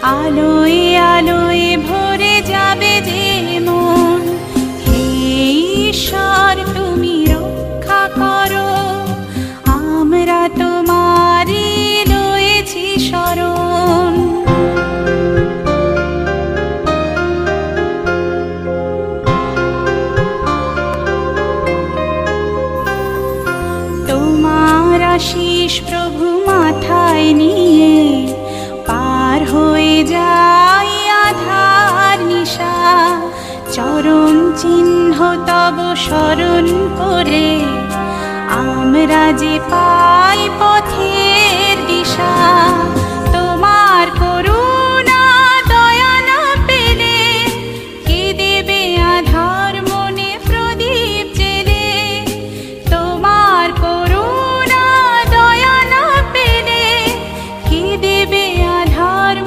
আলোয় আলোয় ভরে যাবে যে মন। হে ঈশ্বর তুমি রক্ষা করো, আমরা তোমারই লয়েছি শরণ। তোমার আশীষ প্রভু মাথায় নিয়ে পার হয়ে যাই আধার নিশা। চরণ চিহ্ন তব স্মরণ করে আমরা যে পাই পথের দিশা।